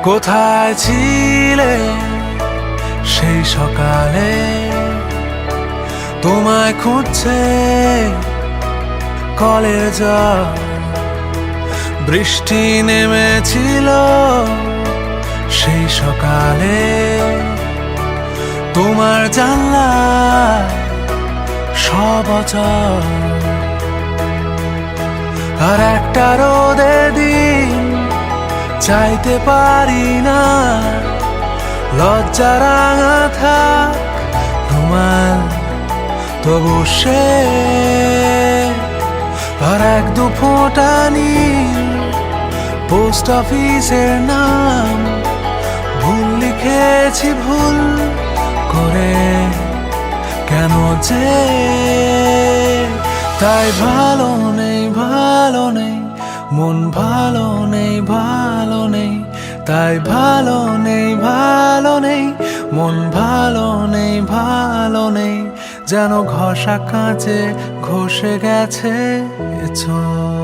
কোথায় ছিলে সেই সকালে? তোমায় খুঁজছে কলেজ, বৃষ্টি নেমেছিল সেই সকালে। তোমার জানলায় সব অচল, আর একটা রোদে দিন চাইতে পারি না। লজ্জা রাঙা থাক রুমাল তবু সে, আর এক দু ফোঁটা নীল পোস্ট অফিসের নাম। ভুল লিখেছি ভুল করে কেন যে, তাই ভালো নেই ভালো নেই মন, ভালো নেই ভালো নেই, তাই ভালো নেই ভালো নেই মন, ভালো নেই ভালো নেই। যেন ঘষা কাঁচে ঘষে গেছে ছোঁয়া।